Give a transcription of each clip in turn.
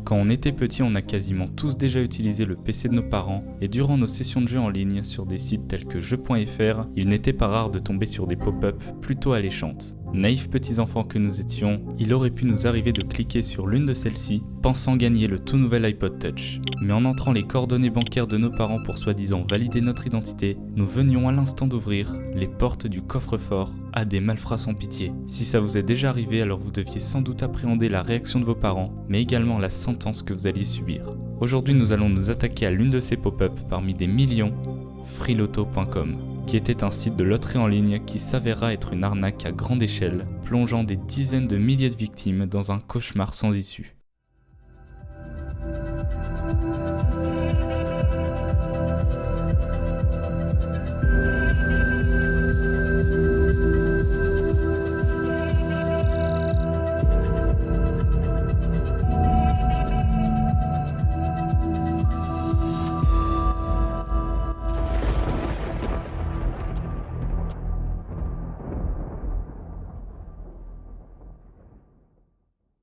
Quand on était petit, on a quasiment tous déjà utilisé le PC de nos parents et durant nos sessions de jeux en ligne sur des sites tels que jeux.fr, il n'était pas rare de tomber sur des pop-up plutôt alléchantes. Naïfs petits enfants que nous étions, il aurait pu nous arriver de cliquer sur l'une de celles-ci, pensant gagner le tout nouvel iPod Touch. Mais en entrant les coordonnées bancaires de nos parents pour soi-disant valider notre identité, nous venions à l'instant d'ouvrir les portes du coffre-fort à des malfrats sans pitié. Si ça vous est déjà arrivé, alors vous deviez sans doute appréhender la réaction de vos parents, mais également la sentence que vous alliez subir. Aujourd'hui, nous allons nous attaquer à l'une de ces pop-up parmi des millions, freeloto.com. qui était un site de loterie en ligne qui s'avéra être une arnaque à grande échelle, plongeant des dizaines de milliers de victimes dans un cauchemar sans issue.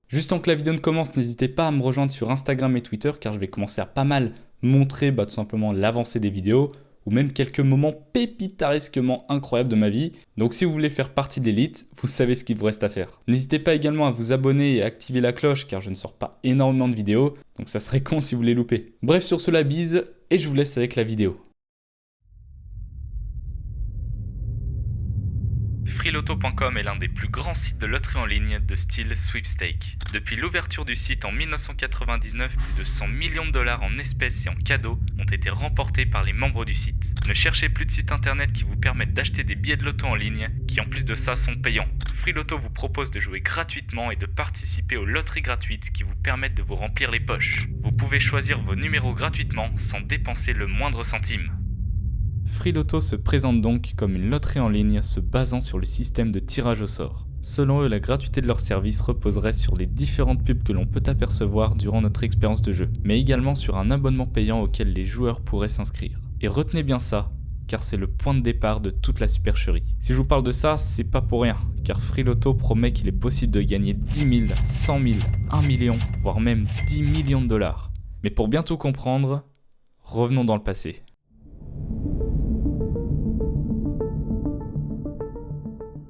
Juste avant que la vidéo ne commence, n'hésitez pas à me rejoindre sur Instagram et Twitter car je vais commencer à pas mal montrer tout simplement l'avancée des vidéos ou même quelques moments pépitaresquement incroyables de ma vie. Donc si vous voulez faire partie de l'élite, vous savez ce qu'il vous reste à faire. N'hésitez pas également à vous abonner et à activer la cloche car je ne sors pas énormément de vidéos, donc ça serait con si vous les loupez. Bref, sur cela, bise et je vous laisse avec la vidéo. Freeloto.com est l'un des plus grands sites de loterie en ligne de style sweepstake. Depuis l'ouverture du site en 1999, plus de 100 millions de dollars en espèces et en cadeaux ont été remportés par les membres du site. Ne cherchez plus de sites internet qui vous permettent d'acheter des billets de loto en ligne, qui en plus de ça sont payants. Freeloto vous propose de jouer gratuitement et de participer aux loteries gratuites qui vous permettent de vous remplir les poches. Vous pouvez choisir vos numéros gratuitement sans dépenser le moindre centime. Freeloto se présente donc comme une loterie en ligne se basant sur le système de tirage au sort. Selon eux, la gratuité de leur service reposerait sur les différentes pubs que l'on peut apercevoir durant notre expérience de jeu, mais également sur un abonnement payant auquel les joueurs pourraient s'inscrire. Et retenez bien ça, car c'est le point de départ de toute la supercherie. Si je vous parle de ça, c'est pas pour rien, car Freeloto promet qu'il est possible de gagner 10 000, 100 000, 1 million, voire même 10 millions de dollars. Mais pour bien tout comprendre, revenons dans le passé.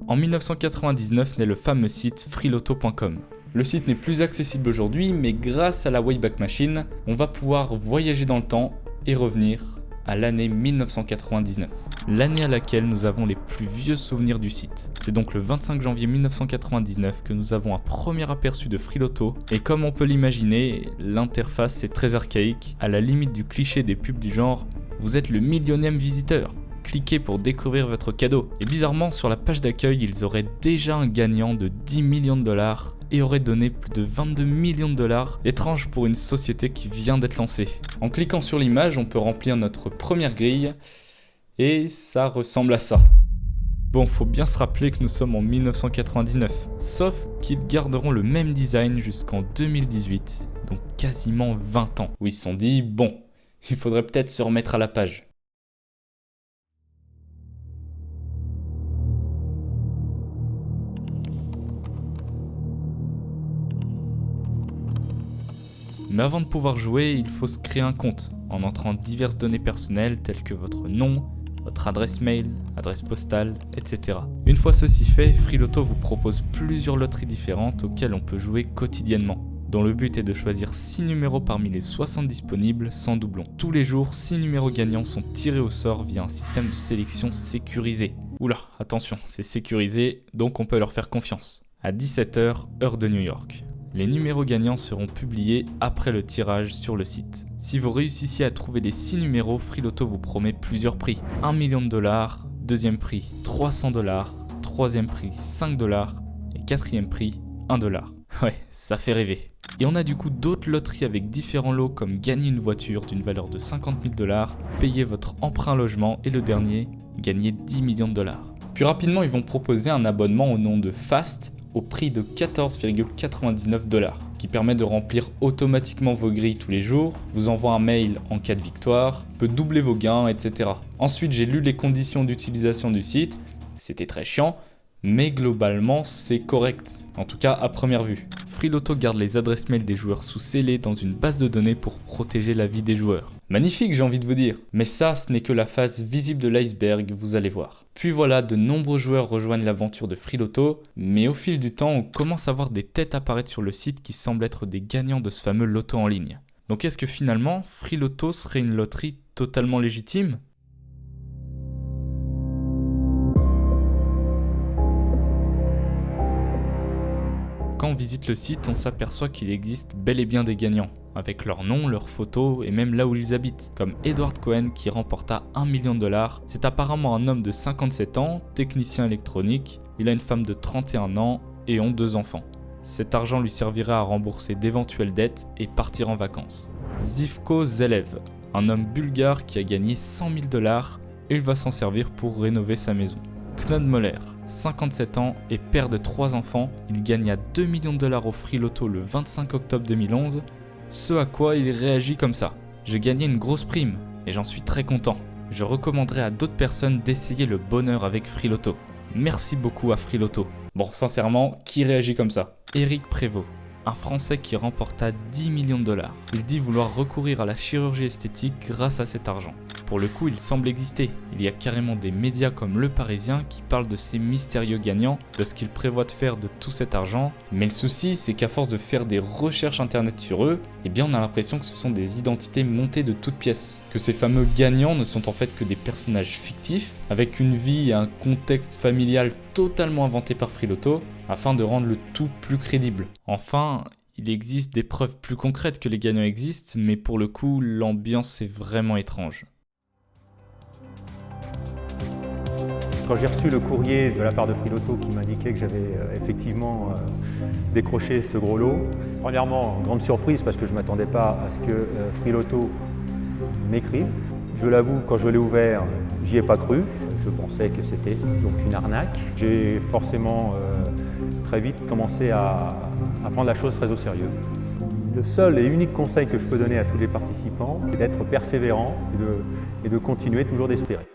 En 1999 naît le fameux site freeloto.com. Le site n'est plus accessible aujourd'hui, mais grâce à la Wayback Machine, on va pouvoir voyager dans le temps et revenir à l'année 1999. L'année à laquelle nous avons les plus vieux souvenirs du site. C'est donc le 25 janvier 1999 que nous avons un premier aperçu de Freeloto, et comme on peut l'imaginer, l'interface est très archaïque, à la limite du cliché des pubs du genre « Vous êtes le millionième visiteur ». Cliquez pour découvrir votre cadeau. Et bizarrement, sur la page d'accueil, ils auraient déjà un gagnant de 10 millions de dollars et auraient donné plus de 22 millions de dollars. Étrange pour une société qui vient d'être lancée. En cliquant sur l'image, on peut remplir notre première grille et ça ressemble à ça. Bon, faut bien se rappeler que nous sommes en 1999, sauf qu'ils garderont le même design jusqu'en 2018, donc quasiment 20 ans, où ils se sont dit, bon, il faudrait peut-être se remettre à la page. Mais avant de pouvoir jouer, il faut se créer un compte en entrant diverses données personnelles telles que votre nom, votre adresse mail, adresse postale, etc. Une fois ceci fait, Freeloto vous propose plusieurs loteries différentes auxquelles on peut jouer quotidiennement, dont le but est de choisir 6 numéros parmi les 60 disponibles sans doublon. Tous les jours, 6 numéros gagnants sont tirés au sort via un système de sélection sécurisé. Oula, attention, c'est sécurisé, donc on peut leur faire confiance. À 17h, heure de New York. Les numéros gagnants seront publiés après le tirage sur le site. Si vous réussissiez à trouver les 6 numéros, Freeloto vous promet plusieurs prix. 1 million de dollars, deuxième prix 300 dollars, troisième prix 5 dollars et quatrième prix 1 dollar. Ouais, ça fait rêver. Et on a du coup d'autres loteries avec différents lots comme gagner une voiture d'une valeur de 50 000 dollars, payer votre emprunt logement et le dernier, gagner 10 millions de dollars. Puis rapidement, ils vont proposer un abonnement au nom de Fast au prix de 14,99 $, qui permet de remplir automatiquement vos grilles tous les jours, vous envoie un mail en cas de victoire, peut doubler vos gains, etc. Ensuite, j'ai lu les conditions d'utilisation du site, c'était très chiant, mais globalement c'est correct, en tout cas à première vue. Freeloto garde les adresses mail des joueurs sous scellés dans une base de données pour protéger la vie des joueurs. Magnifique, j'ai envie de vous dire. Mais ça, ce n'est que la face visible de l'iceberg, vous allez voir. Puis voilà, de nombreux joueurs rejoignent l'aventure de Freeloto, mais au fil du temps, on commence à voir des têtes apparaître sur le site qui semblent être des gagnants de ce fameux loto en ligne. Donc est-ce que finalement, Freeloto serait une loterie totalement légitime ? Quand on visite le site, on s'aperçoit qu'il existe bel et bien des gagnants, avec leur nom, leurs photos et même là où ils habitent, comme Edward Cohen qui remporta $1 million. C'est apparemment un homme de 57 ans, technicien électronique, il a une femme de 31 ans et ont 2 enfants. Cet argent lui servira à rembourser d'éventuelles dettes et partir en vacances. Zivko Zelev, un homme bulgare qui a gagné $100 000 et il va s'en servir pour rénover sa maison. Knod Moller, 57 ans et père de 3 enfants, il gagna $2 millions au Freeloto le 25 octobre 2011, ce à quoi il réagit comme ça. J'ai gagné une grosse prime et j'en suis très content. Je recommanderais à d'autres personnes d'essayer le bonheur avec Freeloto. Merci beaucoup à Freeloto. Bon, sincèrement, qui réagit comme ça ? Eric Prévost, un Français qui remporta $10 millions. Il dit vouloir recourir à la chirurgie esthétique grâce à cet argent. Pour le coup, il semble exister. Il y a carrément des médias comme Le Parisien qui parlent de ces mystérieux gagnants, de ce qu'ils prévoient de faire de tout cet argent. Mais le souci, c'est qu'à force de faire des recherches internet sur eux, eh bien on a l'impression que ce sont des identités montées de toutes pièces. Que ces fameux gagnants ne sont en fait que des personnages fictifs, avec une vie et un contexte familial totalement inventé par Freeloto, afin de rendre le tout plus crédible. Enfin, il existe des preuves plus concrètes que les gagnants existent, mais pour le coup, l'ambiance est vraiment étrange. Quand j'ai reçu le courrier de la part de Freeloto qui m'indiquait que j'avais effectivement décroché ce gros lot, premièrement, grande surprise parce que je ne m'attendais pas à ce que Freeloto m'écrive. Je l'avoue, quand je l'ai ouvert, j'y ai pas cru. Je pensais que c'était donc une arnaque. J'ai forcément très vite commencé à prendre la chose très au sérieux. Le seul et unique conseil que je peux donner à tous les participants, c'est d'être persévérant et de continuer toujours d'espérer.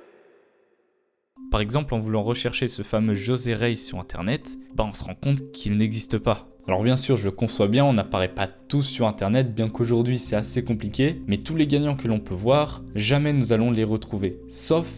Par exemple, en voulant rechercher ce fameux José Reyes sur internet, on se rend compte qu'il n'existe pas. Alors bien sûr, je le conçois bien, on n'apparaît pas tous sur internet, bien qu'aujourd'hui c'est assez compliqué, mais tous les gagnants que l'on peut voir, jamais nous allons les retrouver, sauf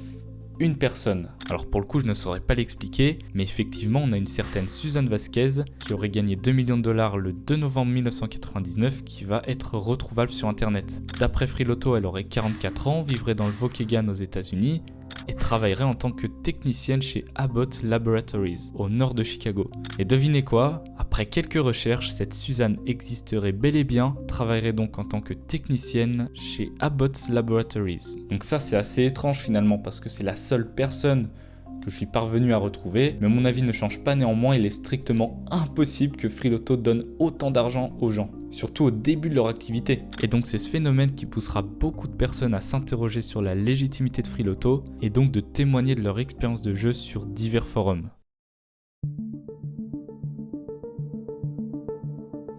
une personne. Alors pour le coup, je ne saurais pas l'expliquer, mais effectivement, on a une certaine Suzanne Vasquez qui aurait gagné $2 millions le 2 novembre 1999 qui va être retrouvable sur internet. D'après Freeloto, elle aurait 44 ans, vivrait dans le Waukegan aux États-Unis et travaillerait en tant que technicienne chez Abbott Laboratories, au nord de Chicago. Et devinez quoi ? Après quelques recherches, cette Suzanne existerait bel et bien, travaillerait donc en tant que technicienne chez Abbott Laboratories. Donc ça c'est assez étrange finalement, parce que c'est la seule personne que je suis parvenu à retrouver, mais mon avis ne change pas néanmoins, il est strictement impossible que Freeloto donne autant d'argent aux gens, surtout au début de leur activité. Et donc c'est ce phénomène qui poussera beaucoup de personnes à s'interroger sur la légitimité de Freeloto, et donc de témoigner de leur expérience de jeu sur divers forums.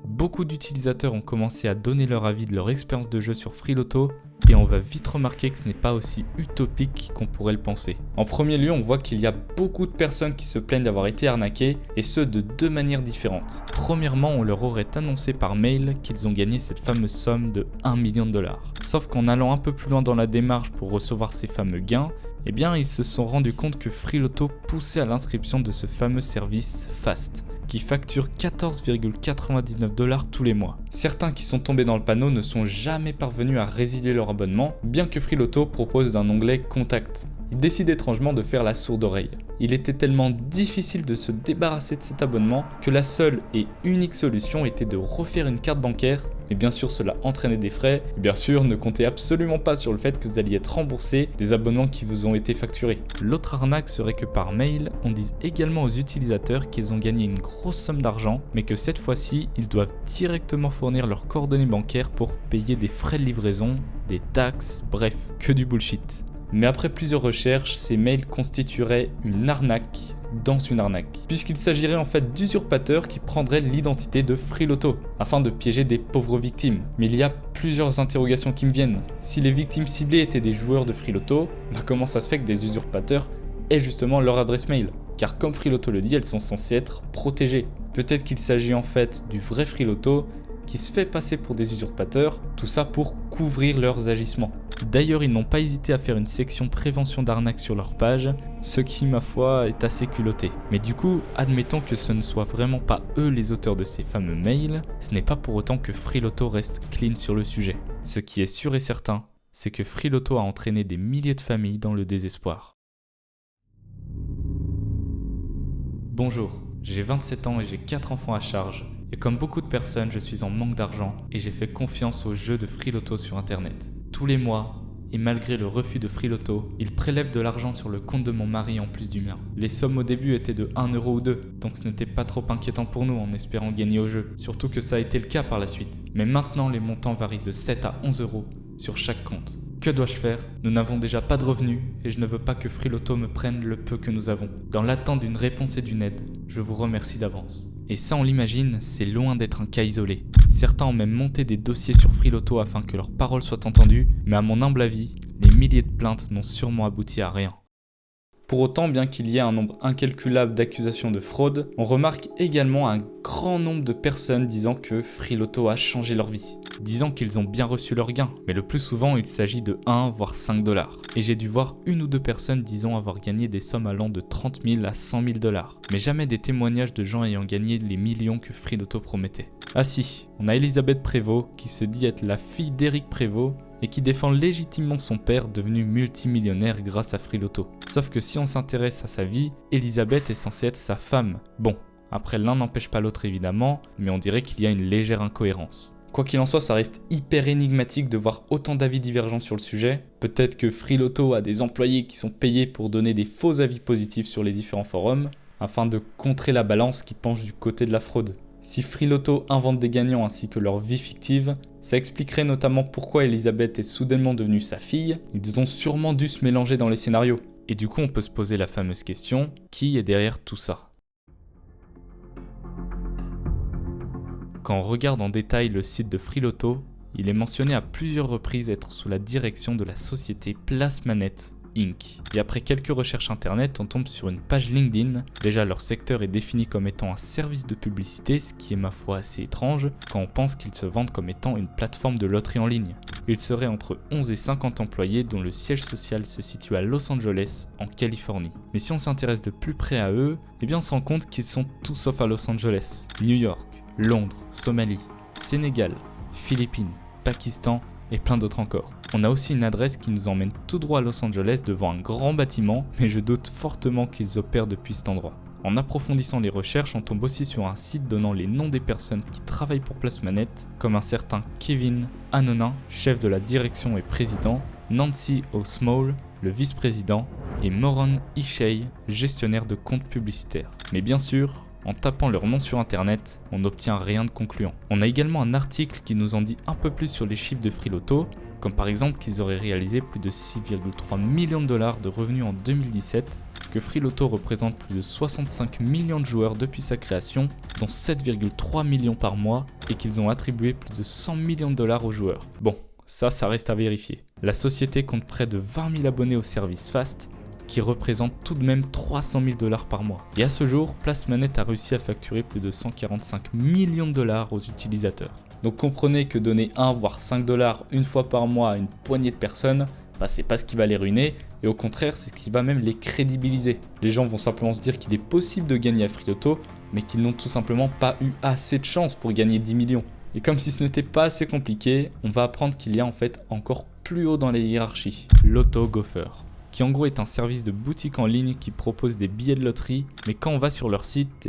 Beaucoup d'utilisateurs ont commencé à donner leur avis de leur expérience de jeu sur Freeloto, et on va vite remarquer que ce n'est pas aussi utopique qu'on pourrait le penser. En premier lieu, on voit qu'il y a beaucoup de personnes qui se plaignent d'avoir été arnaquées, et ce de 2 manières différentes. Premièrement, on leur aurait annoncé par mail qu'ils ont gagné cette fameuse somme de $1 million. Sauf qu'en allant un peu plus loin dans la démarche pour recevoir ces fameux gains, eh bien ils se sont rendus compte que Freeloto poussait à l'inscription de ce fameux service Fast, qui facture $14,99 tous les mois. Certains qui sont tombés dans le panneau ne sont jamais parvenus à résilier leur abonnement, bien que Freeloto propose un onglet Contact. Ils décident étrangement de faire la sourde oreille. Il était tellement difficile de se débarrasser de cet abonnement que la seule et unique solution était de refaire une carte bancaire, mais bien sûr cela entraînait des frais, et bien sûr ne comptez absolument pas sur le fait que vous alliez être remboursé des abonnements qui vous ont été facturés. L'autre arnaque serait que par mail, on dise également aux utilisateurs qu'ils ont gagné une grosse somme d'argent, mais que cette fois-ci, ils doivent directement fournir leurs coordonnées bancaires pour payer des frais de livraison, des taxes, bref, que du bullshit. Mais après plusieurs recherches, ces mails constitueraient une arnaque dans une arnaque, puisqu'il s'agirait en fait d'usurpateurs qui prendraient l'identité de Freeloto, afin de piéger des pauvres victimes. Mais il y a plusieurs interrogations qui me viennent. Si les victimes ciblées étaient des joueurs de Freeloto, comment ça se fait que des usurpateurs aient justement leur adresse mail ? car comme Freeloto le dit, elles sont censées être protégées. Peut-être qu'il s'agit en fait du vrai Freeloto qui se fait passer pour des usurpateurs, tout ça pour couvrir leurs agissements. D'ailleurs, ils n'ont pas hésité à faire une section prévention d'arnaque sur leur page, ce qui, ma foi, est assez culotté. Mais du coup, admettons que ce ne soit vraiment pas eux les auteurs de ces fameux mails, ce n'est pas pour autant que Freeloto reste clean sur le sujet. Ce qui est sûr et certain, c'est que Freeloto a entraîné des milliers de familles dans le désespoir. Bonjour, j'ai 27 ans et j'ai 4 enfants à charge. Et comme beaucoup de personnes, je suis en manque d'argent et j'ai fait confiance aux jeux de Freeloto sur internet. Tous les mois, et malgré le refus de Freeloto, ils prélèvent de l'argent sur le compte de mon mari en plus du mien. Les sommes au début étaient de 1 euro ou 2, donc ce n'était pas trop inquiétant pour nous en espérant gagner au jeu, surtout que ça a été le cas par la suite. Mais maintenant, les montants varient de 7 à 11 euros sur chaque compte. Que dois-je faire? Nous n'avons déjà pas de revenus et je ne veux pas que Freeloto me prenne le peu que nous avons. Dans l'attente d'une réponse et d'une aide, je vous remercie d'avance. Et ça, on l'imagine, c'est loin d'être un cas isolé. Certains ont même monté des dossiers sur Freeloto afin que leurs paroles soient entendues, mais à mon humble avis, les milliers de plaintes n'ont sûrement abouti à rien. Pour autant, bien qu'il y ait un nombre incalculable d'accusations de fraude, on remarque également un grand nombre de personnes disant que Freeloto a changé leur vie, disant qu'ils ont bien reçu leur gain, mais le plus souvent il s'agit de 1 voire 5 $. Et j'ai dû voir une ou deux personnes disant avoir gagné des sommes allant de 30 000 à 100 000 $, mais jamais des témoignages de gens ayant gagné les millions que Freeloto promettait. Ah si, on a Elisabeth Prévost qui se dit être la fille d'Éric Prévost et qui défend légitimement son père devenu multimillionnaire grâce à Freeloto. Sauf que si on s'intéresse à sa vie, Elisabeth est censée être sa femme. Bon, après l'un n'empêche pas l'autre évidemment, mais on dirait qu'il y a une légère incohérence. Quoi qu'il en soit, ça reste hyper énigmatique de voir autant d'avis divergents sur le sujet. Peut-être que Freeloto a des employés qui sont payés pour donner des faux avis positifs sur les différents forums, afin de contrer la balance qui penche du côté de la fraude. Si Freeloto invente des gagnants ainsi que leur vie fictive, ça expliquerait notamment pourquoi Elisabeth est soudainement devenue sa fille. Ils ont sûrement dû se mélanger dans les scénarios. Et du coup, on peut se poser la fameuse question, qui est derrière tout ça? Quand on regarde en détail le site de Freeloto, il est mentionné à plusieurs reprises être sous la direction de la société Plasmanet Inc. Et après quelques recherches internet, on tombe sur une page LinkedIn. Déjà, leur secteur est défini comme étant un service de publicité, ce qui est ma foi assez étrange quand on pense qu'ils se vendent comme étant une plateforme de loterie en ligne. Ils seraient entre 11 et 50 employés dont le siège social se situe à Los Angeles, en Californie. Mais si on s'intéresse de plus près à eux, eh bien on se rend compte qu'ils sont tout sauf à Los Angeles. New York, Londres, Somalie, Sénégal, Philippines, Pakistan et plein d'autres encore. On a aussi une adresse qui nous emmène tout droit à Los Angeles devant un grand bâtiment, mais je doute fortement qu'ils opèrent depuis cet endroit. En approfondissant les recherches, on tombe aussi sur un site donnant les noms des personnes qui travaillent pour Plasmanet, comme un certain Kevin Anonin, chef de la direction et président, Nancy O'Small, le vice-président, et Moron Ishey, gestionnaire de comptes publicitaires. Mais bien sûr, en tapant leur nom sur internet, on n'obtient rien de concluant. On a également un article qui nous en dit un peu plus sur les chiffres de Freeloto, comme par exemple qu'ils auraient réalisé plus de 6,3 millions de dollars de revenus en 2017, que Freeloto représente plus de 65 millions de joueurs depuis sa création, dont 7,3 millions par mois, et qu'ils ont attribué plus de 100 millions de dollars aux joueurs. Bon, ça reste à vérifier. La société compte près de 20 000 abonnés au service Fast, qui représente tout de même 300 000 dollars par mois. Et à ce jour, Plasmanet a réussi à facturer plus de 145 millions de dollars aux utilisateurs. Donc comprenez que donner 1 voire 5 dollars une fois par mois à une poignée de personnes, c'est pas ce qui va les ruiner, et au contraire c'est ce qui va même les crédibiliser. Les gens vont simplement se dire qu'il est possible de gagner à Freeloto, mais qu'ils n'ont tout simplement pas eu assez de chance pour gagner 10 millions. Et comme si ce n'était pas assez compliqué, on va apprendre qu'il y a en fait encore plus haut dans les hiérarchies, l'AutoGopher, qui en gros est un service de boutique en ligne qui propose des billets de loterie, mais quand on va sur leur site,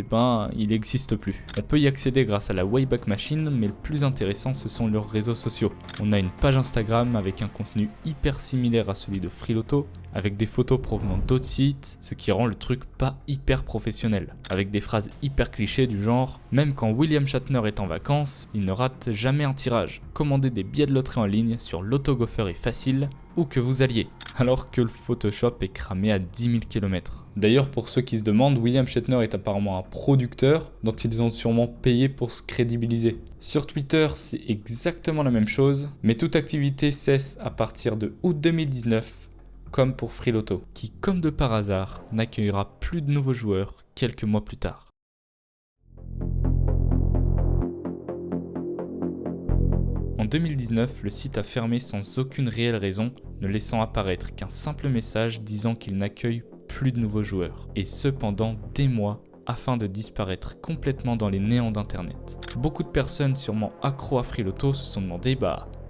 il n'existe plus. On peut y accéder grâce à la Wayback Machine, mais le plus intéressant ce sont leurs réseaux sociaux. On a une page Instagram avec un contenu hyper similaire à celui de Freeloto, avec des photos provenant d'autres sites, ce qui rend le truc pas hyper professionnel, avec des phrases hyper clichés du genre « Même quand William Shatner est en vacances, il ne rate jamais un tirage. Commander des billets de loterie en ligne sur l'AutoGopher est facile, où que vous alliez ». Alors que le Photoshop est cramé à 10 000 km. D'ailleurs, pour ceux qui se demandent, William Shatner est apparemment un producteur dont ils ont sûrement payé pour se crédibiliser. Sur Twitter, c'est exactement la même chose, mais toute activité cesse à partir de août 2019, comme pour Freeloto, qui comme de par hasard n'accueillera plus de nouveaux joueurs quelques mois plus tard. En 2019, le site a fermé sans aucune réelle raison, ne laissant apparaître qu'un simple message disant qu'il n'accueille plus de nouveaux joueurs, et ce pendant des mois, afin de disparaître complètement dans les néants d'internet. Beaucoup de personnes sûrement accros à Freeloto se sont demandé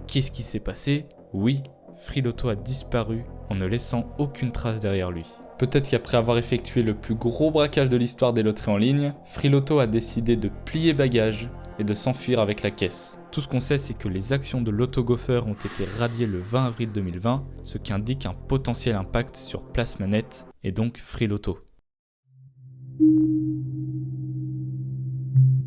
qu'est-ce qui s'est passé? Oui, Freeloto a disparu en ne laissant aucune trace derrière lui. Peut-être qu'après avoir effectué le plus gros braquage de l'histoire des loteries en ligne, Freeloto a décidé de plier bagages et de s'enfuir avec la caisse. Tout ce qu'on sait, c'est que les actions de l'AutoGopher ont été radiées le 20 avril 2020, ce qui indique un potentiel impact sur Plasmanet et donc Freeloto.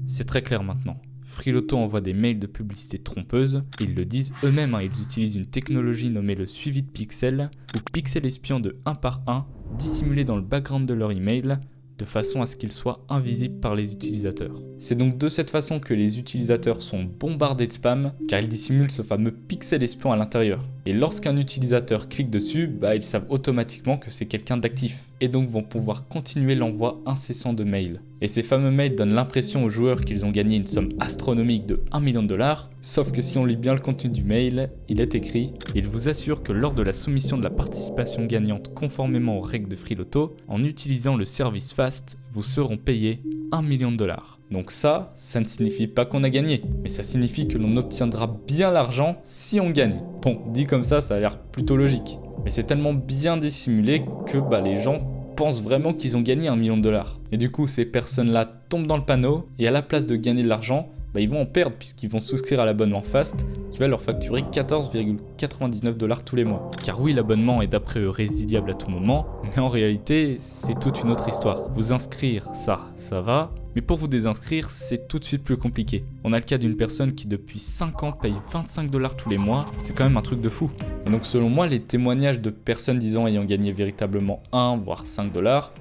C'est très clair maintenant. Freeloto envoie des mails de publicité trompeuse, ils le disent eux-mêmes, ils utilisent une technologie nommée le suivi de pixels, ou pixels espions de 1 par 1, dissimulés dans le background de leur email, de façon à ce qu'ils soient invisibles par les utilisateurs. C'est donc de cette façon que les utilisateurs sont bombardés de spam, car ils dissimulent ce fameux pixel espion à l'intérieur. Et lorsqu'un utilisateur clique dessus, ils savent automatiquement que c'est quelqu'un d'actif, et donc vont pouvoir continuer l'envoi incessant de mails. Et ces fameux mails donnent l'impression aux joueurs qu'ils ont gagné une somme astronomique de 1 million de $, sauf que si on lit bien le contenu du mail, il est écrit « Il vous assure que lors de la soumission de la participation gagnante conformément aux règles de Freeloto, en utilisant le service FAST, vous seront payés 1 million de $. Donc ça ne signifie pas qu'on a gagné, mais ça signifie que l'on obtiendra bien l'argent si on gagne. Bon, dit comme ça a l'air plutôt logique. Mais c'est tellement bien dissimulé que les gens pensent vraiment qu'ils ont gagné 1 million de $. Et du coup, ces personnes-là tombent dans le panneau et à la place de gagner de l'argent, ils vont en perdre puisqu'ils vont souscrire à l'abonnement FAST qui va leur facturer 14,99 $ tous les mois. Car oui, l'abonnement est d'après eux résiliable à tout moment, mais en réalité, c'est toute une autre histoire. Vous inscrire, ça va, mais pour vous désinscrire, c'est tout de suite plus compliqué. On a le cas d'une personne qui depuis 5 ans paye 25 $ tous les mois, c'est quand même un truc de fou. Et donc selon moi, les témoignages de personnes ayant gagné véritablement 1 voire 5 $,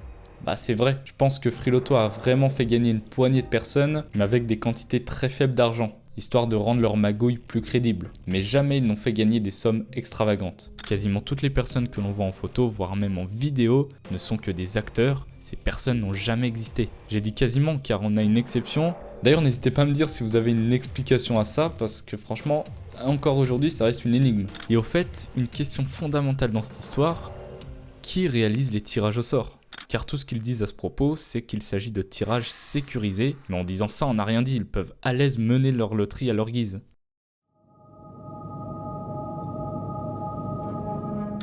c'est vrai, je pense que Freeloto a vraiment fait gagner une poignée de personnes, mais avec des quantités très faibles d'argent, histoire de rendre leur magouille plus crédible. Mais jamais ils n'ont fait gagner des sommes extravagantes. Quasiment toutes les personnes que l'on voit en photo, voire même en vidéo, ne sont que des acteurs, ces personnes n'ont jamais existé. J'ai dit quasiment car on a une exception. D'ailleurs, n'hésitez pas à me dire si vous avez une explication à ça, parce que franchement, encore aujourd'hui, ça reste une énigme. Et au fait, une question fondamentale dans cette histoire, qui réalise les tirages au sort ? Car tout ce qu'ils disent à ce propos, c'est qu'il s'agit de tirages sécurisés, mais en disant ça, on n'a rien dit, ils peuvent à l'aise mener leur loterie à leur guise.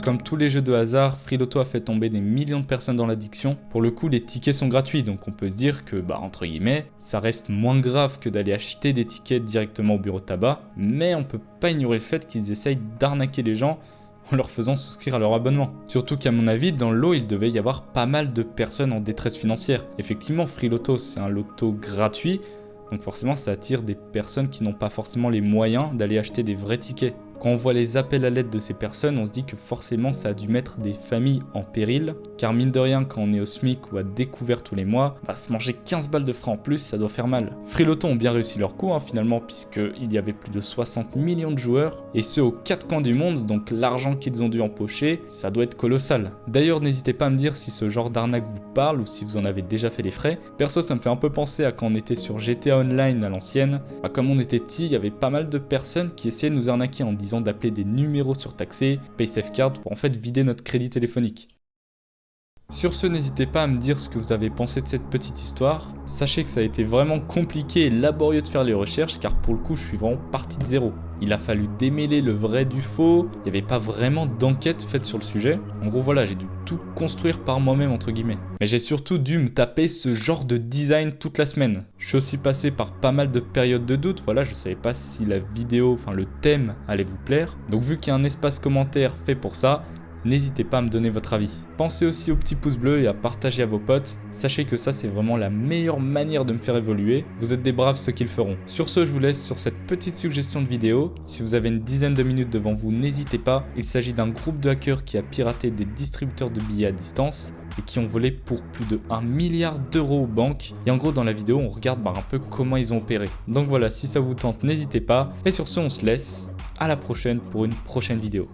Comme tous les jeux de hasard, Freeloto a fait tomber des millions de personnes dans l'addiction. Pour le coup, les tickets sont gratuits, donc on peut se dire que, entre guillemets, ça reste moins grave que d'aller acheter des tickets directement au bureau de tabac, mais on peut pas ignorer le fait qu'ils essayent d'arnaquer les gens en leur faisant souscrire à leur abonnement. Surtout qu'à mon avis, dans le lot, il devait y avoir pas mal de personnes en détresse financière. Effectivement, Freeloto, c'est un loto gratuit, donc forcément ça attire des personnes qui n'ont pas forcément les moyens d'aller acheter des vrais tickets. Quand on voit les appels à l'aide de ces personnes, on se dit que forcément ça a dû mettre des familles en péril, car mine de rien, quand on est au SMIC ou à découvert tous les mois, se manger 15 balles de frais en plus, ça doit faire mal. Freeloto ont bien réussi leur coup finalement, puisqu'il y avait plus de 60 millions de joueurs, et ce aux 4 coins du monde, donc l'argent qu'ils ont dû empocher, ça doit être colossal. D'ailleurs, n'hésitez pas à me dire si ce genre d'arnaque vous parle, ou si vous en avez déjà fait les frais. Perso, ça me fait un peu penser à quand on était sur GTA Online à l'ancienne. Comme on était petit, il y avait pas mal de personnes qui essayaient de nous arnaquer en disant d'appeler des numéros surtaxés, PaySafeCard, pour en fait vider notre crédit téléphonique. Sur ce, n'hésitez pas à me dire ce que vous avez pensé de cette petite histoire. Sachez que ça a été vraiment compliqué et laborieux de faire les recherches, car pour le coup, je suis vraiment parti de zéro. Il a fallu démêler le vrai du faux, il n'y avait pas vraiment d'enquête faite sur le sujet. En gros, voilà, j'ai dû tout construire par moi-même, entre guillemets. Mais j'ai surtout dû me taper ce genre de design toute la semaine. Je suis aussi passé par pas mal de périodes de doute, voilà, je savais pas si la vidéo, le thème allait vous plaire. Donc vu qu'il y a un espace commentaire fait pour ça, n'hésitez pas à me donner votre avis. Pensez aussi au petit pouce bleu et à partager à vos potes. Sachez que ça, c'est vraiment la meilleure manière de me faire évoluer. Vous êtes des braves ceux qui le feront. Sur ce, je vous laisse sur cette petite suggestion de vidéo. Si vous avez une dizaine de minutes devant vous, n'hésitez pas. Il s'agit d'un groupe de hackers qui a piraté des distributeurs de billets à distance et qui ont volé pour plus de 1 milliard d'euros aux banques. Et en gros, dans la vidéo, on regarde un peu comment ils ont opéré. Donc voilà, si ça vous tente, n'hésitez pas. Et sur ce, on se laisse. À la prochaine pour une prochaine vidéo.